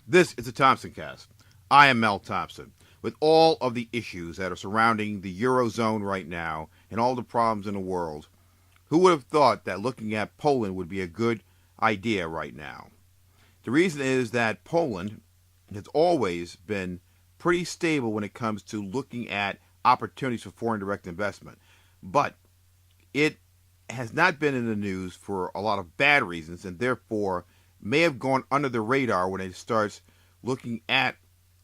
This is the Thompson Cast. I am Mel Thompson. With all of the issues that are surrounding the Eurozone right now and all the problems in the world, who would have thought that looking at Poland would be a good idea right now? The reason is that Poland has always been pretty stable when it comes to looking at opportunities for foreign direct investment. But it has not been in the news for a lot of bad reasons and therefore may have gone under the radar when it starts looking at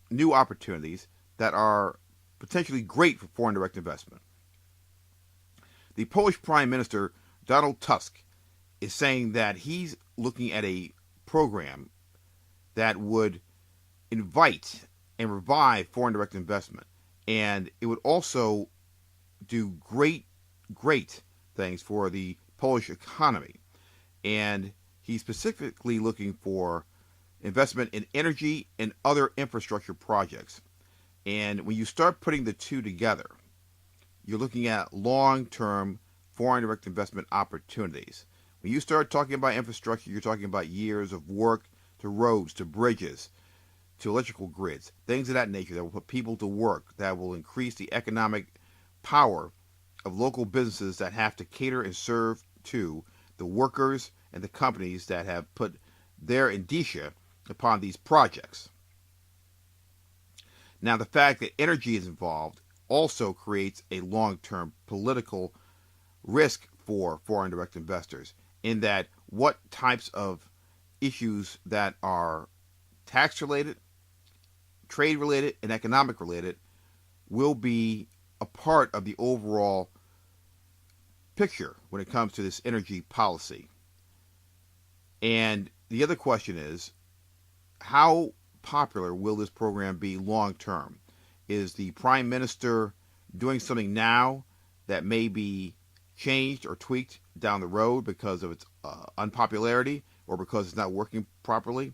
new opportunities that are potentially great for foreign direct investment. The Polish Prime Minister, Donald Tusk, is saying that he's looking at a program that would invite and revive foreign direct investment. And it would also do great things for the Polish economy. And he's specifically looking for investment in energy and other infrastructure projects. And when you start putting the two together, you're looking at long term foreign direct investment opportunities. When you start talking about infrastructure, you're talking about years of work to roads, to bridges, to electrical grids, things of that nature that will put people to work, that will increase the economic power of local businesses that have to cater and serve to the workers and the companies that have put their indicia upon these projects. Now, the fact that energy is involved also creates a long term political risk for foreign direct investors, in that what types of issues that are tax related, trade related, and economic related will be a part of the overall picture when it comes to this energy policy. And the other question is, how popular will this program be long term? Is the prime minister doing something now that may be changed or tweaked down the road because of its unpopularity or because it's not working properly?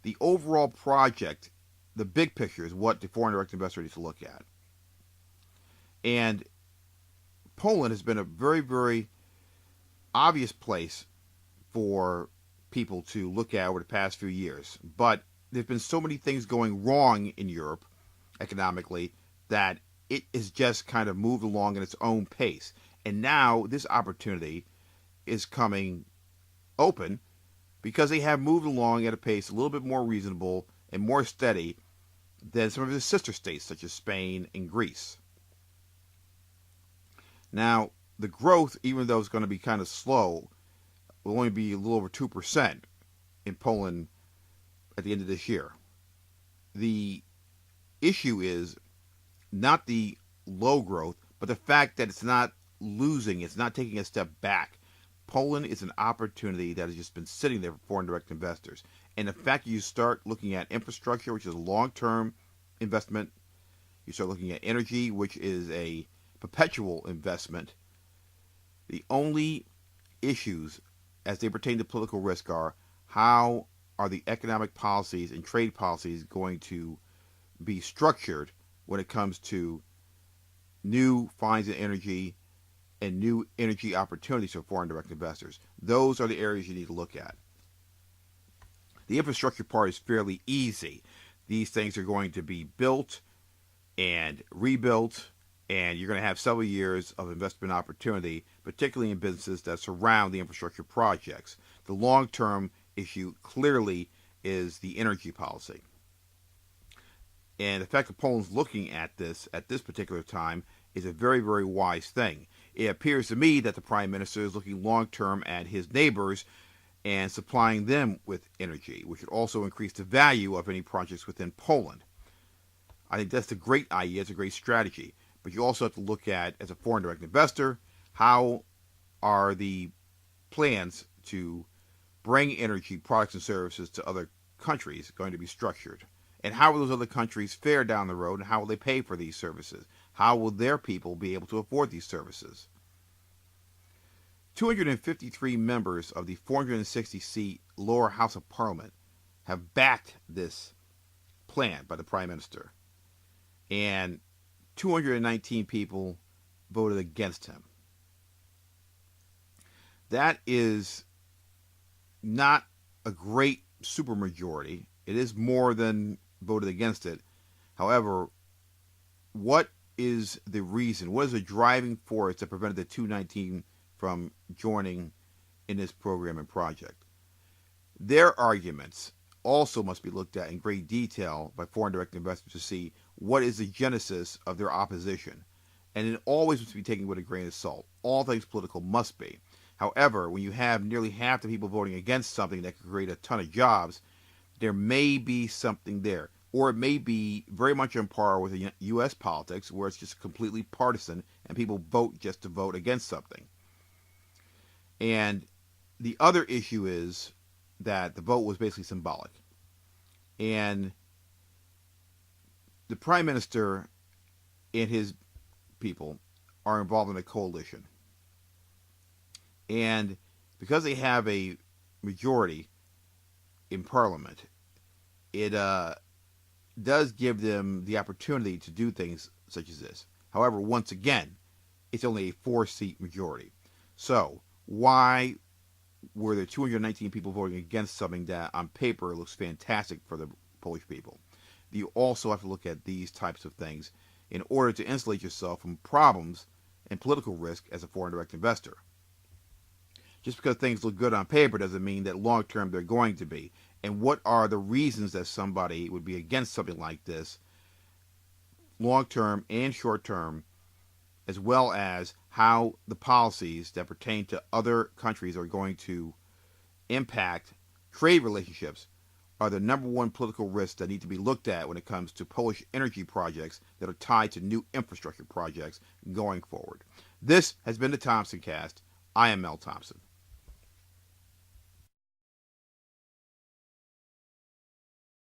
The overall project, the big picture, is what the foreign direct investor needs to look at. And Poland has been a very obvious place for people to look at over the past few years. But there's been so many things going wrong in Europe economically that it has just kind of moved along at its own pace. And now this opportunity is coming open because they have moved along at a pace a little bit more reasonable and more steady than some of its sister states, such as Spain and Greece. Now, the growth, even though it's going to be kind of slow, will only be a little over 2% in Poland at the end of this year. The issue is not the low growth, but the fact that it's not losing, it's not taking a step back. Poland is an opportunity that has just been sitting there for foreign direct investors. And the fact that you start looking at infrastructure, which is a long term investment, you start looking at energy, which is a perpetual investment. The only issues as they pertain to political risk are how are the economic policies and trade policies going to be structured when it comes to new finds in energy and new energy opportunities for foreign direct investors. Those are the areas you need to look at. The infrastructure part is fairly easy. These things are going to be built and rebuilt, and you're going to have several years of investment opportunity, particularly in businesses that surround the infrastructure projects. The long term issue clearly is the energy policy. And the fact that Poland's looking at this particular time is a very wise thing. It appears to me that the Prime Minister is looking long term at his neighbors and supplying them with energy, which would also increase the value of any projects within Poland. I think that's a great idea, it's a great strategy. But you also have to look at, as a foreign direct investor, how are the plans to bring energy products and services to other countries going to be structured? And how will those other countries fare down the road, and how will they pay for these services? How will their people be able to afford these services? 253 members of the 460-seat lower house of parliament have backed this plan by the prime minister. And 219 people voted against him. That is not a great supermajority It is more than voted against it. However, what is the reason? What is the driving force that prevented the 219 from joining in this program and project? Their arguments also must be looked at in great detail by foreign direct investors to see what is the genesis of their opposition. And it always must be taken with a grain of salt. All things political must be. However, when you have nearly half the people voting against something that could create a ton of jobs, there may be something there. Or it may be very much on par with U.S. politics, where it's just completely partisan and people vote just to vote against something. And the other issue is that the vote was basically symbolic. And the Prime Minister and his people are involved in a coalition. And because they have a majority in Parliament, it does give them the opportunity to do things such as this. However, once again, it's only a 4-seat majority. So, why were there 219 people voting against something that on paper looks fantastic for the Polish people? You also have to look at these types of things in order to insulate yourself from problems and political risk as a foreign direct investor. Just because things look good on paper doesn't mean that long term they're going to be. And what are the reasons that somebody would be against something like this, long term and short term, as well as how the policies that pertain to other countries are going to impact trade relationships are the number one political risks that need to be looked at when it comes to Polish energy projects that are tied to new infrastructure projects going forward. This has been the Thompson Cast. I am Mel Thompson.